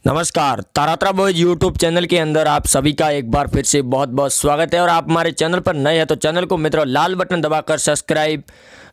नमस्कार, तारात्रा boys YouTube channel के अंदर आप सभी का एक बार फिर से बहुत बहुत स्वागत है। और आप हमारे चैनल पर नए हैं तो चैनल को मित्रों लाल बटन दबाकर सब्सक्राइब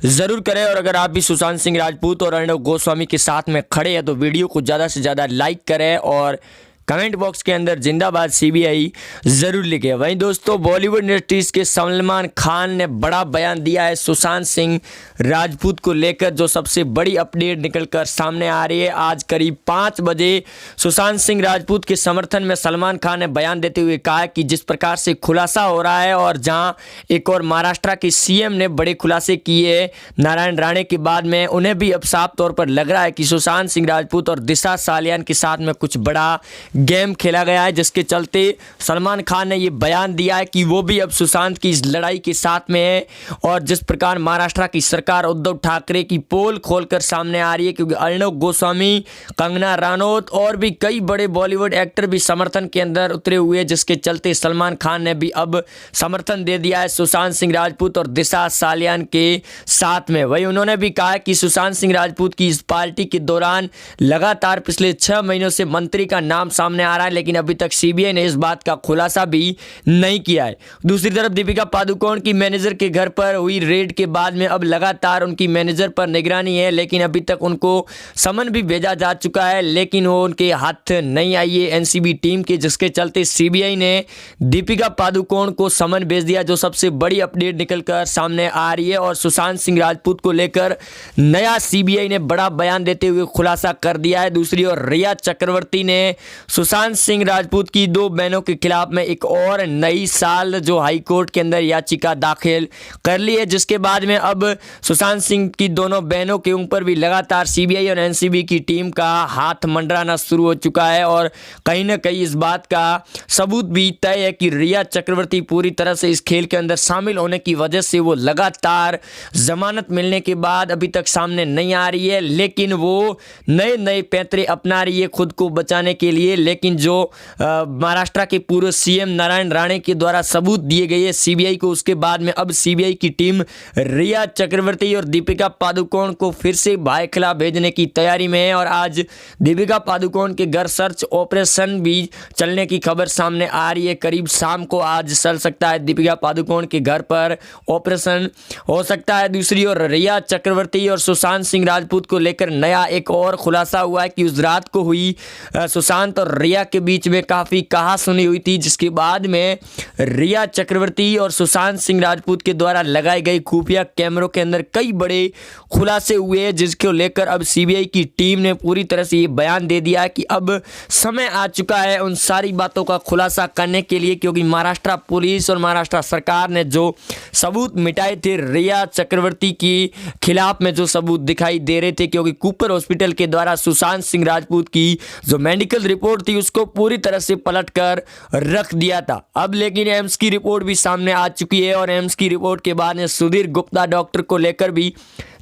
ज़रूर करें। और अगर आप भी सुशांत सिंह राजपूत और अर्णव गोस्वामी के साथ में खड़े हैं तो वीडियो को ज़्यादा से ज़्यादा लाइक करें और कमेंट बॉक्स के अंदर जिंदाबाद सीबीआई ज़रूर लिखें। वहीं दोस्तों, बॉलीवुड इंडस्ट्रीज़ के सलमान खान ने बड़ा बयान दिया है सुशांत सिंह राजपूत को लेकर, जो सबसे बड़ी अपडेट निकलकर सामने आ रही है। आज करीब 5 बजे सुशांत सिंह राजपूत के समर्थन में सलमान खान ने बयान देते हुए कहा कि जिस प्रकार से खुलासा हो रहा है और जहां एक और महाराष्ट्र के सीएम ने बड़े खुलासे किए नारायण राणे के बाद में, उन्हें भी अब साफ तौर पर लग रहा है कि सुशांत सिंह राजपूत और दिशा सालियान के साथ में कुछ बड़ा गेम खेला गया है, जिसके चलते सलमान खान ने ये बयान दिया है कि वो भी अब सुशांत की इस लड़ाई के साथ में है। और जिस प्रकार महाराष्ट्र की सरकार उद्धव ठाकरे की पोल खोलकर सामने आ रही है, क्योंकि अर्णव गोस्वामी, कंगना रनौत और भी कई बड़े बॉलीवुड एक्टर भी समर्थन के अंदर उतरे हुए, जिसके चलते सलमान खान ने भी अब समर्थन दे दिया है सुशांत सिंह राजपूत और दिशा सालियान के साथ में। वही उन्होंने भी कहा कि सुशांत सिंह राजपूत की इस पार्टी के दौरान लगातार पिछले 6 महीनों से मंत्री का नाम सामने आ रहा है, लेकिन अभी तक सीबीआई ने इस बात का खुलासा भी नहीं किया है। दूसरी तरफ दीपिका पादुकोण की मैनेजर के घर पर हुई रेड के बाद में अब लगातार उनकी मैनेजर पर निगरानी है, लेकिन अभी तक उनको समन भी भेजा जा चुका है, लेकिन वो उनके हाथ नहीं आई है एनसीबी टीम के, जिसके चलते सीबीआई ने दीपिका पादुकोण को समन भेज दिया, जो सबसे बड़ी अपडेट निकलकर सामने आ रही है। और सुशांत सिंह राजपूत को लेकर नया सीबीआई ने बड़ा बयान देते हुए खुलासा कर दिया है। दूसरी ओर रिया चक्रवर्ती ने सुशांत सिंह राजपूत की 2 बहनों के खिलाफ में एक और नई साल जो हाई कोर्ट के अंदर याचिका दाखिल कर ली है, जिसके बाद में अब सुशांत सिंह की दोनों बहनों के ऊपर भी लगातार सीबीआई और एनसीबी की टीम का हाथ मंडराना शुरू हो चुका है। और कहीं ना कहीं इस बात का सबूत भी तय है कि रिया चक्रवर्ती पूरी तरह से इस खेल के अंदर शामिल होने की वजह से वो लगातार जमानत मिलने के बाद अभी तक सामने नहीं आ रही है, लेकिन वो नए नए पैंतरे अपना रही है खुद को बचाने के लिए। लेकिन जो महाराष्ट्र के पूर्व सीएम नारायण राणे के द्वारा सबूत दिए गए सीबीआई को, उसके बाद में अब सीबीआई की टीम रिया चक्रवर्ती और दीपिका पादुकोण को फिर से भाई खिलाफ भेजने की तैयारी में है। और आज दीपिका पादुकोण के घर सर्च ऑपरेशन भी चलने की खबर सामने आ रही है। करीब शाम को आज चल सकता है दीपिका पादुकोण के घर पर ऑपरेशन हो सकता है। दूसरी ओर रिया चक्रवर्ती और सुशांत सिंह राजपूत को लेकर नया एक और खुलासा हुआ है कि उस रात को हुई सुशांत और रिया के बीच में काफ़ी कहासुनी हुई थी, जिसके बाद में रिया चक्रवर्ती और सुशांत सिंह राजपूत के द्वारा लगाए गए खुफिया कैमरों के अंदर कई बड़े खुलासे हुए, जिसको लेकर अब सीबीआई की टीम ने पूरी तरह से ये बयान दे दिया है कि अब समय आ चुका है उन सारी बातों का खुलासा करने के लिए, क्योंकि महाराष्ट्र पुलिस और महाराष्ट्र सरकार ने जो सबूत मिटाए थे रिया चक्रवर्ती के खिलाफ में, जो सबूत दिखाई दे रहे थे, क्योंकि कूपर हॉस्पिटल के द्वारा सुशांत सिंह राजपूत की जो मेडिकल रिपोर्ट थी उसको पूरी तरह से पलटकर रख दिया था। अब लेकिन एम्स की रिपोर्ट भी सामने आ चुकी है और एम्स की रिपोर्ट के बाद में सुधीर गुप्ता डॉक्टर को लेकर भी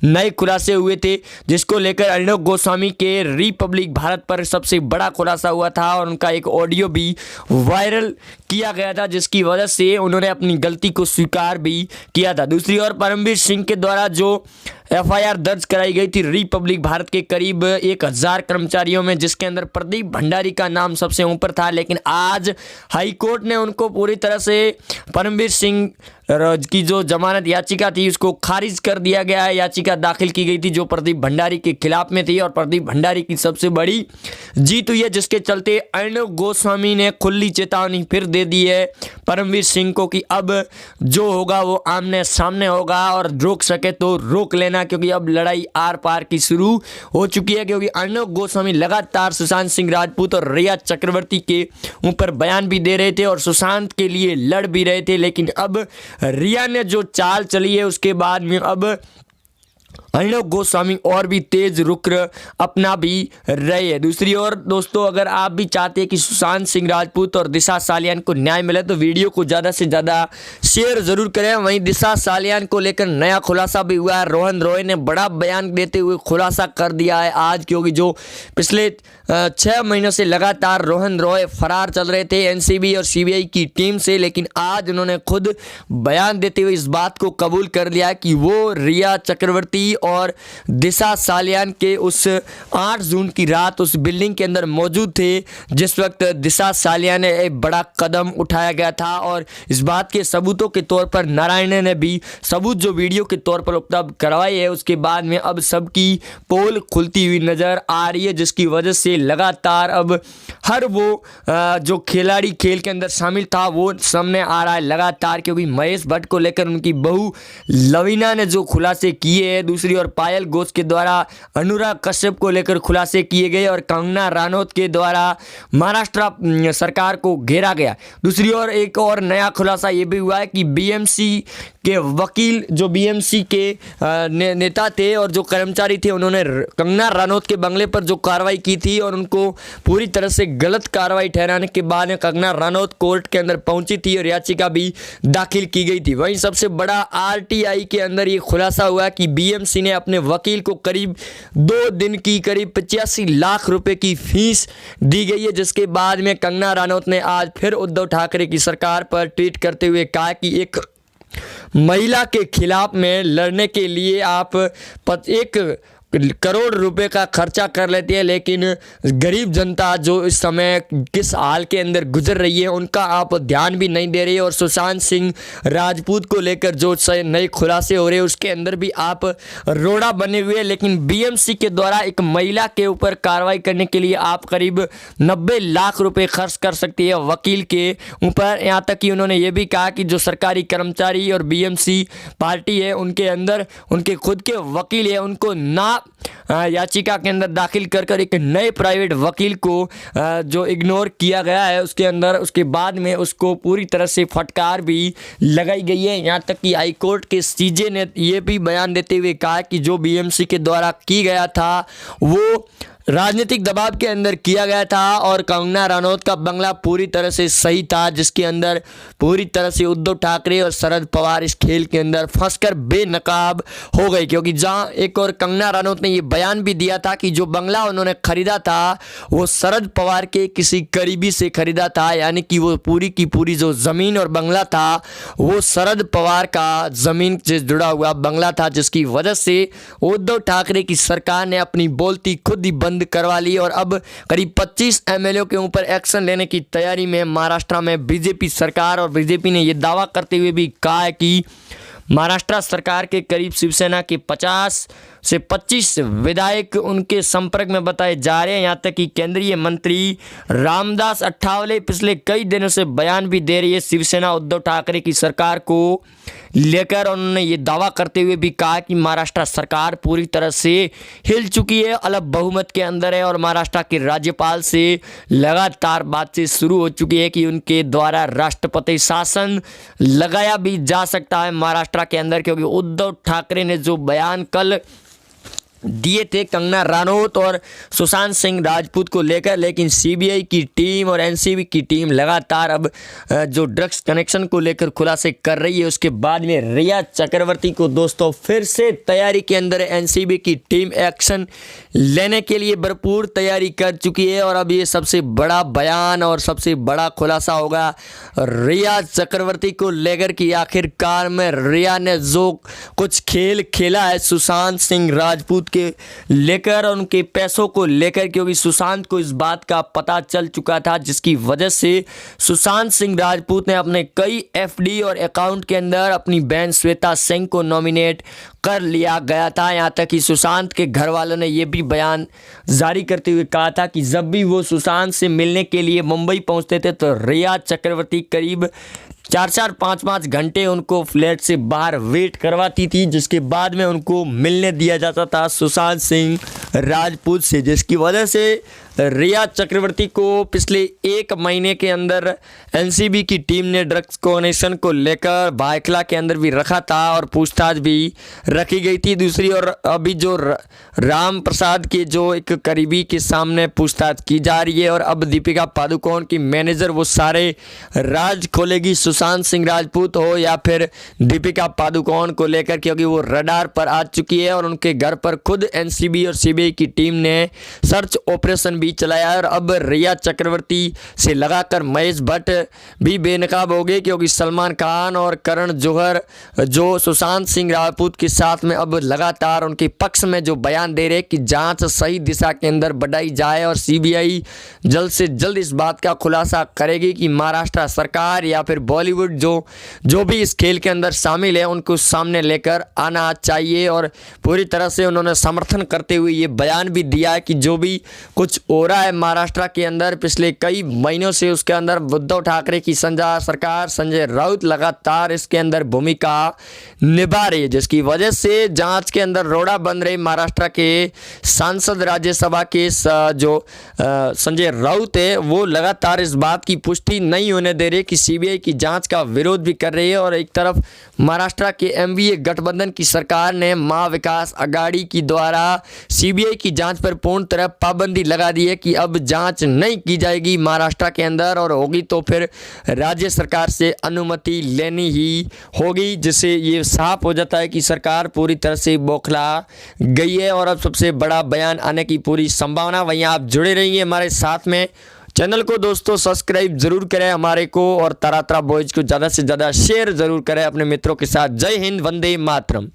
नए खुलासे हुए थे, जिसको लेकर अर्णव गोस्वामी के रिपब्लिक भारत पर सबसे बड़ा खुलासा हुआ था और उनका एक ऑडियो भी वायरल किया गया था, जिसकी वजह से उन्होंने अपनी गलती को स्वीकार भी किया था। दूसरी ओर परमवीर सिंह के द्वारा जो एफआईआर दर्ज कराई गई थी रिपब्लिक भारत के करीब 1000 कर्मचारियों में, जिसके अंदर प्रदीप भंडारी का नाम सबसे ऊपर था, लेकिन आज हाई कोर्ट ने उनको पूरी तरह से परमवीर सिंह की जो जमानत याचिका थी उसको खारिज कर दिया गया है। याचिका दाखिल की गई थी जो प्रदीप भंडारी के खिलाफ में थी और प्रदीप भंडारी की सबसे बड़ी जीत हुई है, जिसके चलते अर्णव गोस्वामी ने खुली चेतावनी फिर दे दी है परमवीर सिंह को कि अब जो होगा वो आमने सामने होगा और रोक सके तो रोक लेना, क्योंकि अब लड़ाई आर पार की शुरू हो चुकी है। क्योंकि अर्णव गोस्वामी लगातार सुशांत सिंह राजपूत और रिया चक्रवर्ती के ऊपर बयान भी दे रहे थे और सुशांत के लिए लड़ भी रहे थे, लेकिन अब रिया ने जो चाल चली है उसके बाद में अब अर्णव गोस्वामी और भी तेज रुख अपना भी रहे हैं। दूसरी ओर दोस्तों, अगर आप भी चाहते हैं कि सुशांत सिंह राजपूत और दिशा सालियान को न्याय मिले तो वीडियो को ज़्यादा से ज़्यादा शेयर जरूर करें। वहीं दिशा सालियान को लेकर नया खुलासा भी हुआ है। रोहन रॉय ने बड़ा बयान देते हुए खुलासा कर दिया है आज, क्योंकि जो पिछले 6 महीनों से लगातार रोहन रॉय फरार चल रहे थे एनसीबी और सीबीआई की टीम से, लेकिन आज उन्होंने खुद बयान देते हुए इस बात को कबूल कर लिया कि वो रिया चक्रवर्ती और दिशा सालियान के उस 8 जून की रात उस बिल्डिंग के अंदर मौजूद थे जिस वक्त दिशा सालियान ने एक बड़ा कदम उठाया गया था। और इस बात के सबूतों के तौर पर नारायण ने भी सबूत जो वीडियो के तौर पर उपलब्ध करवाई है, उसके बाद में अब सबकी पोल खुलती हुई नज़र आ रही है, जिसकी वजह से लगातार अब हर वो जो खिलाड़ी खेल के अंदर शामिल था वो सामने आ रहा है लगातार। क्योंकि महेश भट्ट को लेकर उनकी बहू लवीना ने जो खुलासे किए हैं, दूसरी ओर पायल घोष के द्वारा अनुराग कश्यप को लेकर खुलासे किए गए और कंगना रनौत के द्वारा महाराष्ट्र सरकार को घेरा गया। दूसरी ओर एक और नया खुलासा ये भी हुआ है कि बीएमसी के वकील जो बीएमसी के नेता थे और जो कर्मचारी थे, उन्होंने कंगना रनौत के बंगले पर जो कार्रवाई की थी और उनको पूरी तरह से गलत कार्रवाई ठहराने के बाद कंगना रनौत कोर्ट के अंदर पहुंची थी और याचिका भी दाखिल की गई थी। वहीं सबसे बड़ा आरटीआई के अंदर ये खुलासा हुआ कि बीएमसी ने अपने वकील को करीब 2 दिन की करीब 85 लाख रुपए की फीस दी गई है, जिसके बाद में कंगना रनौत ने आज फिर उद्धव ठाकरे की सरकार पर ट्वीट करते हुए कहा कि एक महिला के खिलाफ में लड़ने के लिए आप 1 करोड़ रुपए का खर्चा कर लेती है, लेकिन गरीब जनता जो इस समय किस हाल के अंदर गुजर रही है उनका आप ध्यान भी नहीं दे रही है। और सुशांत सिंह राजपूत को लेकर जो नए खुलासे हो रहे हैं उसके अंदर भी आप रोड़ा बने हुए हैं। लेकिन बीएमसी के द्वारा एक महिला के ऊपर कार्रवाई करने के लिए आप करीब 90 लाख रुपए खर्च कर सकती है वकील के ऊपर। यहाँ तक कि उन्होंने ये भी कहा कि जो सरकारी कर्मचारी और बीएमसी पार्टी है उनके अंदर उनके खुद के वकील है, उनको ना याचिका के अंदर दाखिल कर एक नए प्राइवेट वकील को जो इग्नोर किया गया है उसके अंदर, उसके बाद में उसको पूरी तरह से फटकार भी लगाई गई है। यहाँ तक कि हाईकोर्ट के सीजे ने ये भी बयान देते हुए कहा कि जो बीएमसी के द्वारा की गया था वो राजनीतिक दबाव के अंदर किया गया था और कंगना रनौत का बंगला पूरी तरह से सही था, जिसके अंदर पूरी तरह से उद्धव ठाकरे और शरद पवार इस खेल के अंदर फंसकर बेनकाब हो गए। क्योंकि जहां एक और कंगना रनौत ने ये बयान भी दिया था कि जो बंगला उन्होंने खरीदा था वो शरद पवार के किसी करीबी से खरीदा था, यानी कि वो पूरी की पूरी जो ज़मीन और बंगला था वो शरद पवार का ज़मीन से जुड़ा हुआ बंगला था, जिसकी वजह से उद्धव ठाकरे की सरकार ने अपनी बोलती खुद ही बंद करवा ली और अब करीब 25 एमएलए के ऊपर एक्शन लेने की तैयारी में महाराष्ट्र में बीजेपी सरकार। और बीजेपी ने यह दावा करते हुए भी कहा है कि महाराष्ट्र सरकार के करीब शिवसेना के 50 से 25 विधायक उनके संपर्क में बताए जा रहे हैं। यहाँ तक कि केंद्रीय मंत्री रामदास अठावले पिछले कई दिनों से बयान भी दे रही है शिवसेना उद्धव ठाकरे की सरकार को लेकर। उन्होंने ये दावा करते हुए भी कहा कि महाराष्ट्र सरकार पूरी तरह से हिल चुकी है, अलग बहुमत के अंदर है और महाराष्ट्र के राज्यपाल से लगातार बातचीत शुरू हो चुकी है कि उनके द्वारा राष्ट्रपति शासन लगाया भी जा सकता है महाराष्ट्र के अंदर। क्योंकि उद्धव ठाकरे ने जो बयान कल दिए थे कंगना रनौत और सुशांत सिंह राजपूत को लेकर, लेकिन सीबीआई की टीम और एनसीबी की टीम लगातार अब जो ड्रग्स कनेक्शन को लेकर खुलासे कर रही है। उसके बाद में रिया चक्रवर्ती को दोस्तों फिर से तैयारी के अंदर एनसीबी की टीम एक्शन लेने के लिए भरपूर तैयारी कर चुकी है। और अब ये सबसे बड़ा बयान और सबसे बड़ा खुलासा होगा रिया चक्रवर्ती को लेकर कि आखिरकार में रिया ने जो कुछ खेल खेला है सुशांत सिंह राजपूत के लेकर और उनके पैसों को लेकर। क्योंकि सुशांत को इस बात का पता चल चुका था, जिसकी वजह से सुशांत सिंह राजपूत ने अपने कई एफडी और अकाउंट के अंदर अपनी बहन श्वेता सिंह को नॉमिनेट कर लिया गया था। यहाँ तक कि सुशांत के घर वालों ने यह भी बयान जारी करते हुए कहा था कि जब भी वो सुशांत से मिलने के लिए मुंबई पहुंचते थे तो रिया चक्रवर्ती करीब 4-5 घंटे उनको फ्लैट से बाहर वेट करवाती थी, जिसके बाद में उनको मिलने दिया जाता था सुशांत सिंह राजपूत से। जिसकी वजह से रिया चक्रवर्ती को पिछले 1 महीने के अंदर एनसीबी की टीम ने ड्रग्स कनेक्शन को लेकर भायखला के अंदर भी रखा था और पूछताछ भी रखी गई थी। दूसरी ओर अभी जो राम प्रसाद के जो एक करीबी के सामने पूछताछ की जा रही है और अब दीपिका पादुकोण की मैनेजर वो सारे राज खोलेगी सुशांत सिंह राजपूत हो या फिर दीपिका पादुकोण को लेकर, क्योंकि वो रडार पर आ चुकी है और उनके घर पर खुद एनसीबी और सीबीआई की टीम ने सर्च ऑपरेशन भी चलाया है और अब रिया चक्रवर्ती से लगाकर महेश भट्ट भी बेनकाब हो गए, क्योंकि सलमान खान और करण जौहर जो सुशांत सिंह राजपूत के साथ में अब लगातार उनके पक्ष में जो बयान दे रहे कि जांच सही दिशा के अंदर बढ़ाई जाए और सीबीआई जल्द से जल्द इस बात का खुलासा करेगी कि महाराष्ट्र सरकार या फिर बॉलीवुड जो भी इस खेल के अंदर शामिल है उनको सामने लेकर आना चाहिए। और पूरी तरह से उन्होंने समर्थन करते हुए ये बयान भी दिया है कि जो भी कुछ हो रहा है महाराष्ट्र के अंदर पिछले कई महीनों से, उसके अंदर उद्धव ठाकरे की सरकार, संजय राउत लगातार इसके अंदर भूमिका निभा रही है, जिसकी वजह से जांच के अंदर रोड़ा बन रहे महाराष्ट्र के सांसद राज्यसभा के जो संजय राउत है वो लगातार इस बात की पुष्टि नहीं होने दे रहे कि सीबीआई की जांच का विरोध भी कर रही है। और एक तरफ महाराष्ट्र के एमवीए गठबंधन की सरकार ने महाविकास अघाड़ी की द्वारा सीबीआई की जांच पर पूर्ण तरह पाबंदी लगा दी है कि अब जांच नहीं की जाएगी महाराष्ट्र के अंदर, और होगी तो फिर राज्य सरकार से अनुमति लेनी ही होगी, जिससे ये साफ हो जाता है कि सरकार पूरी तरह से बौखला गई है और अब सबसे बड़ा बयान आने की पूरी संभावना। वहीं आप जुड़े रहिए हमारे साथ में। चैनल को दोस्तों सब्सक्राइब जरूर करें हमारे को, और तरातरा बॉयज को ज़्यादा से ज़्यादा शेयर जरूर करें अपने मित्रों के साथ। जय हिंद, वंदे मातरम।